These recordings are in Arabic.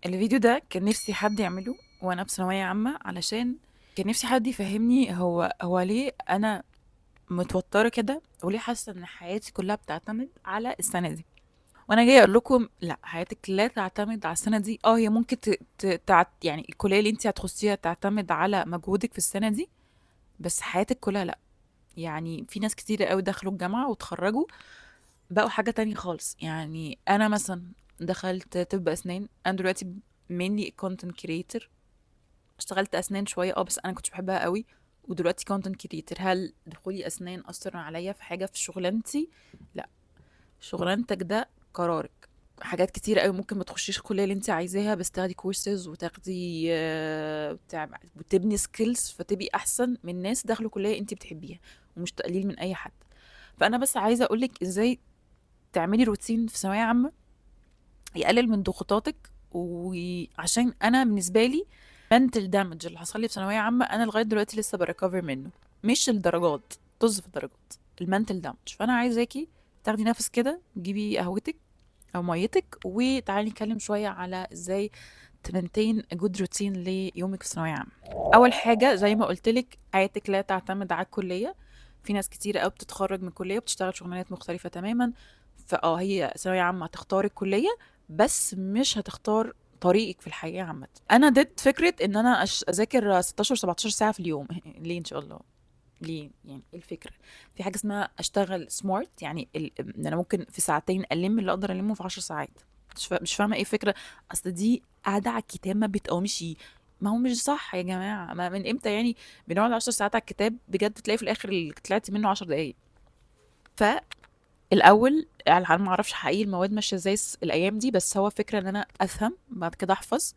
الفيديو ده كان نفسي حد يعمله وانا في ثانويه عامه، علشان كان نفسي حد يفهمني هو ليه انا متوتره كده، وليه حاسه ان حياتي كلها بتعتمد على السنه دي. وانا جايه اقول لكم لا، حياتك لا تعتمد على السنه دي. هي ممكن يعني الكليه اللي انت هتخشيها تعتمد على مجهودك في السنه دي، بس حياتك كلها لا. يعني في ناس كتير قوي دخلوا الجامعه وتخرجوا بقوا حاجه تانية خالص. يعني انا مثلا دخلت طب اسنان، انا دلوقتي mainly content creator. اشتغلت اسنان شويه بس انا كنتش بحبها قوي، ودلوقتي كونتنت كريتور. هل دخولي اسنان اثر عليا في حاجه في شغلانتي؟ لا. شغلانتك ده قرارك. حاجات كتير قوي ممكن ما تخشيش الكليه اللي انت عايزاها، بس تاخدي كورسز وتاخدي وتبني سكيلز فتبقي احسن من ناس دخلوا كليه انت بتحبيها. ومش تقليل من اي حد. فانا بس عايزه اقولك ازاي تعملي روتين في ثانويه عامه يقلل من ضغوطاتك. وعشان انا بالنسبه لي mental damage اللي حصل لي في ثانويه عامه انا لغايه دلوقتي لسه بريكفر منه. مش الدرجات، طز في الدرجات، المنتل دامج. فانا عايزاكي تاخدي نفس كده، جيبي قهوتك او ميتك، وتعالي نتكلم شويه على ازاي تمنتين جود روتين ليومك في ثانويه عامه. اول حاجه زي ما قلت لك، حياتك لا تعتمد على الكليه. في ناس كتير قوي بتتخرج من الكليه وبتشتغل شغلانات مختلفه تماما. هي ثانويه عامه هتختار الكليه، بس مش هتختار طريقك في الحياه عامه. انا ضد فكره ان انا اذاكر 16 17 ساعه في اليوم. ليه ان شاء الله؟ ليه؟ يعني ايه الفكره؟ في حاجه اسمها اشتغل سمارت، يعني ان انا ممكن في ساعتين الم اللي اقدر المه في 10 ساعات. مش فاهمه ايه الفكره. اصل دي قاعده على الكتاب ما بتقومش. ما هو مش صح يا جماعه، ما من امتى يعني بنقعد 10 ساعات على الكتاب بجد تلاقي في الاخر اللي طلعت منه 10 دقايق؟ فالاول انا ما اعرفش حقيقي المواد ماشيه ازاي الايام دي، بس هو فكره ان انا افهم بعد كده احفظ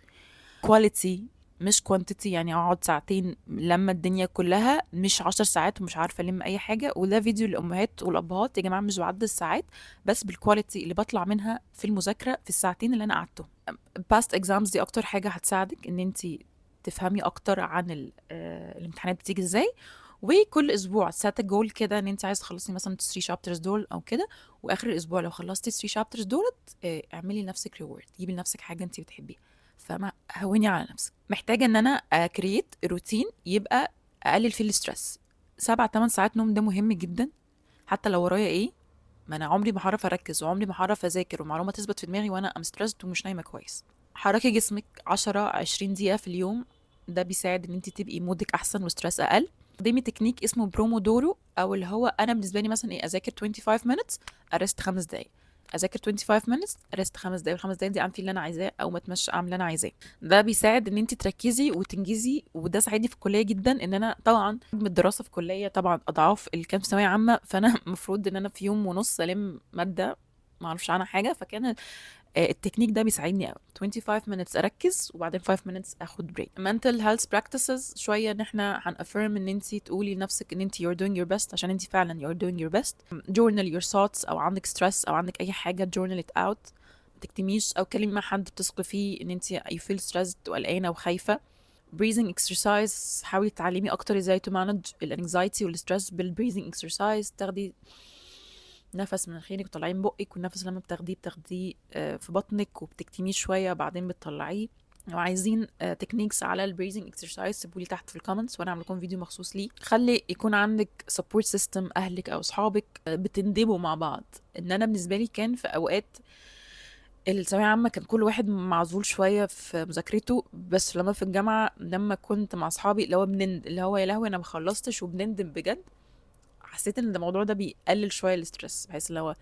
كواليتي مش كوانتيتي. يعني اقعد ساعتين لما الدنيا كلها، مش 10 ساعات ومش عارفه الم اي حاجه. وده فيديو للامهات والابهات يا جماعه، مش بعد الساعات بس بالكواليتي اللي بطلع منها في المذاكره في الساعتين اللي انا قعدتهم. باست اكزامز دي اكتر حاجه هتساعدك ان انت تفهمي اكتر عن الامتحانات بتيجي ازاي. وكل اسبوع سات جول كده ان انت عايز تخلصي مثلا 3 شابترز دول او كده، واخر الاسبوع لو خلصتي 3 شابترز دولت اعملي لنفسك ريورد، جيبي لنفسك حاجه انت بتحبيها. فما هوني على نفسك. محتاجه ان انا اكريت روتين يبقى اقلل فيه الستريس. 7 8 ساعات نوم ده مهم جدا. حتى لو ورايا ايه، ما انا عمري ما هعرف اركز وعمري ما هعرف اذاكر ومعلومه تثبت في دماغي وانا ام ستريسد ومش نايمه كويس. حركي جسمك 10 20 دقيقه في اليوم، ده بيساعد ان انت تبقي مودك احسن وستريس اقل. قدامي تكنيك اسمه برومودورو، او اللي هو انا بالنسبه لي مثلا ايه، اذاكر 25 minutes ارست 5 دقايق، اذاكر 25 minutes ارست 5 دقايق، والخمس دقايق دي اعمل فيه اللي انا عايزاه او ما اتمشى اعمل اللي انا عايزاه. ده بيساعد ان انت تركزي وتنجزي. وده ساعدني في الكليه جدا، ان انا طبعا من الدراسه في الكليه طبعا اضعاف اللي كان في ثانويه عامه. فانا المفروض ان انا في يوم ونص الم ماده ما اعرفش عنها حاجه. فكان التكنيك ده بيساعدني قوي. 25 minutes اركز وبعدين 5 minutes اخد بريك. mental health practices شويه ان احنا هنأفirm ان انت تقولي لنفسك ان انت you're doing your best، عشان انت فعلا you're doing your best. journal your thoughts، او عندك stress او عندك اي حاجه journal it out. ما تكتميش او كلمي مع حد بتثقي فيه ان انت you feel stressed وقلقانه وخايفه. breathing exercise، حاولي تتعلمي اكتر ازاي to manage الانكزايتي والستريس بالبريزنج exercise. تاخدي نفس من خيرك وتطلعيه من بقك، والنفس لما بتاخديه في بطنك وبتكتميه شويه بعدين بتطلعيه. لو عايزين تكنيكس على البريزنج اكسرسايز سيبولي تحت في الكومنتس وانا اعمل لكم فيديو مخصوص ليه. خلي يكون عندك سبورت سيستم، اهلك او اصحابك بتندبوا مع بعض. ان انا بالنسبه لي كان في اوقات الثانويه عامه كان كل واحد معزول شويه في مذاكرته، بس لما في الجامعه لما كنت مع اصحابي اللي هو اللي هو يا لهوي انا ما خلصتش وبنندم بجد. حسيت ان الموضوع ده بيقلل شويه الاسترس، بحيث اللي هو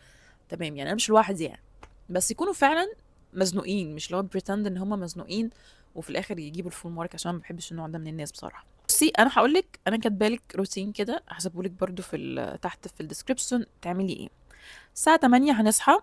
تمام يعني انا مش لوحدي يعني. بس يكونوا فعلا مزنوقين، مش اللي هو بريتند ان هم مزنوقين وفي الاخر يجيبوا الفول مارك، عشان ما بحبش النوع ده من الناس بصراحه. بصي انا هقول لك، انا كاتبالك روتين كده هحسبه لك برده في تحت في الديسكربشن تعملي ايه. الساعه 8 هنصحى،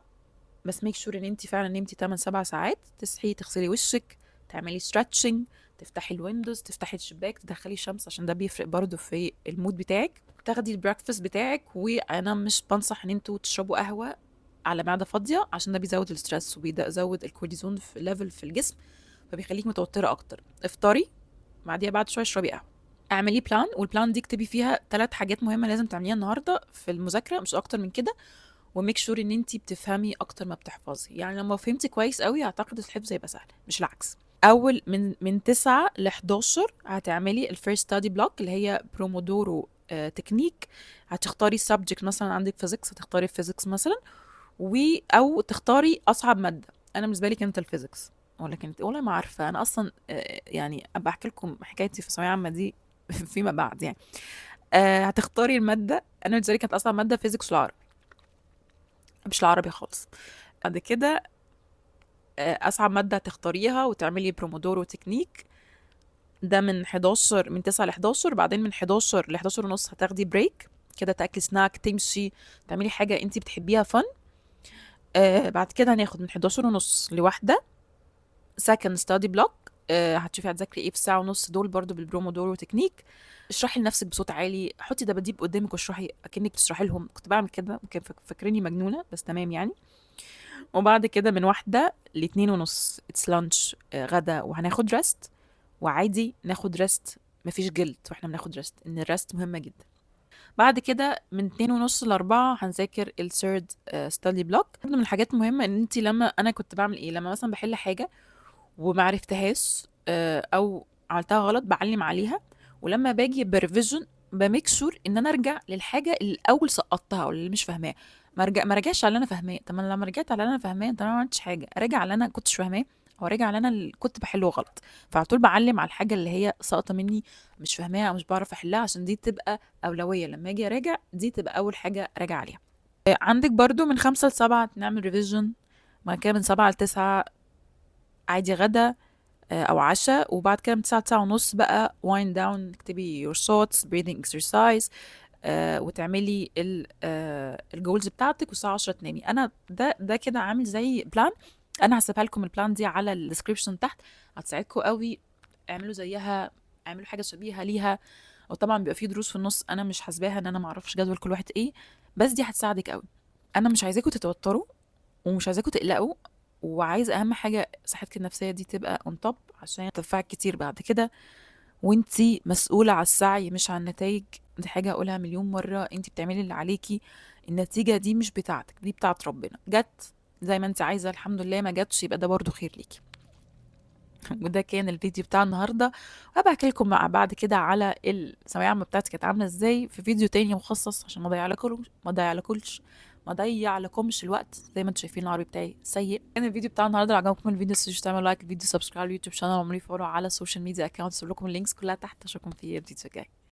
بس ميك شور ان انت فعلا نمتي 8 7 ساعات. تصحي تغسلي وشك، تعملي ستريتشنج، تفتحي الويندوز، تفتحي الشباك، تدخلي الشمس عشان ده بيفرق برضو في المود بتاعك. تاخدي البريكفاست بتاعك، وانا مش بنصح ان انتوا تشربوا قهوه على معده فاضيه، عشان ده بيزود الستريس وبيزود الكورتيزون في ليفل في الجسم، فبيخليك متوتره اكتر. افطري، بعديها بعد شويه اشربي قهوه. اعملي بلان، والبلان دي اكتبي فيها 3 حاجات مهمه لازم تعمليها النهارده في المذاكره، مش اكتر من كده. وميك شور ان انت بتفهمي اكتر ما بتحفظي. يعني لما فهمتي كويس قوي اعتقد الحفظ هيبقى سهل مش العكس. اول من 9 ل 11 هتعملي الفيرست ستادي بلوك اللي هي برومودورو تكنيك. هتختاري سبجكت، مثلا عندك فيزيكس هتختاري فيزيكس مثلا، او تختاري اصعب ماده. انا بالنسبه لي كانت الفيزيكس، ولا كانت والله ما عارفه. انا اصلا يعني ابقى احكي لكم حكايتي في ثانويه عامه دي فيما بعد يعني. هتختاري الماده. انا بالنسبه لي كانت اصعب ماده فيزيكس والعربي، مش العربي خالص. بعد كده اصعب ماده هتختاريها وتعملي برومودورو تكنيك. ده من 9 ل 11. بعدين من 11 ل 11 ونص هتاخدي بريك كده، تاكلي سناك، تمشي، تعملي حاجه انت بتحبيها فن. بعد كده هناخد من 11 ونص لواحدة سكند ستادي بلوك. هتشوفي هتذاكري ايه في ساعة ونص دول برضو بالبرومودورو تكنيك. اشرحي لنفسك بصوت عالي، حطي دباديب قدامك واشرحي اكنك بتشرحي لهم. كنت بعمل كده، كان فاكريني مجنونة بس تمام يعني. وبعد كده من 1 ل2 ونص اتس لانش، غدا، وهناخد ريست. وعادي ناخد ريست، مفيش جلد واحنا بناخد ريست، ان الريست مهمة جدا. بعد كده من 2 ونص ل4 هنذاكر الثيرد ستادي بلوك. من الحاجات المهمة ان انت لما انا كنت بعمل ايه، لما مثلا بحل حاجة ومعرفتهاش او عملتها غلط بعلم عليها، ولما باجي بريفيجن بميك شور ان انا ارجع للحاجة اللي الاول سقطتها او اللي مش فاهماه. ما رجعش على اللي انا فاهماه. طب انا لما رجعت على اللي انا فاهماه طب انا ما عملتش حاجة، ارجع على اللي انا كنتش فاهماه، او ارجع على اللي كنت بحله غلط. فعلى طول بعلم على الحاجة اللي هي ساقطة مني، مش فاهماها او مش بعرف احلها، عشان دي تبقى أولوية لما أجي أراجع، دي تبقى أول حاجة أراجع عليها. عندك برضو من 5 ل7 نعمل ريفيجن. بعد كده من 7 ل9 عادي غدا أو عشاء. وبعد كده من 9 ل9 ونص بقى wind down، تكتبي your thoughts breathing exercise، وتعملي الجولز بتاعتك، والساعة 10 تنامي. أنا ده كده عامل زي بلان. أنا هسيبها لكم البلان دي على الديسكريبشن تحت، هتساعدكم قوي. اعملوا زيها، اعملوا حاجة شبيهة ليها. وطبعا بيبقى في دروس في النص انا مش حاسباها، ان انا ما اعرفش جدول كل واحد ايه، بس دي هتساعدك قوي. انا مش عايزاكم تتوتروا ومش عايزاكم تقلقوا، وعايزه اهم حاجه صحتك النفسيه دي تبقى اون توب عشان تنفعك كتير بعد كده. وانتي مسؤوله على السعي مش عن النتائج. دي حاجه اقولها مليون مره، انتي بتعملي اللي عليكي. النتيجه دي مش بتاعتك، دي بتاعت ربنا. جت زي ما انت عايزه الحمد لله، ما جاتش يبقى ده برضو خير ليكي. وده كان الفيديو بتاع النهارده. وهبقى احكي لكم مع بعد كده على الثانويه العامه بتاعتي كانت عامله ازاي في فيديو تاني مخصص، عشان ما اضيع لكمش الوقت. زي ما انتم شايفين العربي بتاعي سيء. كان الفيديو بتاع النهارده. لو عجبكم الفيديو متنسوش تعملوا لايك الفيديو، سبسكرايب اليوتيوب شانل، وعملوا لي فولو على السوشيال ميديا اكونتس. لكم اللينكس كلها تحت. اشوفكم في الفيديو الجاي.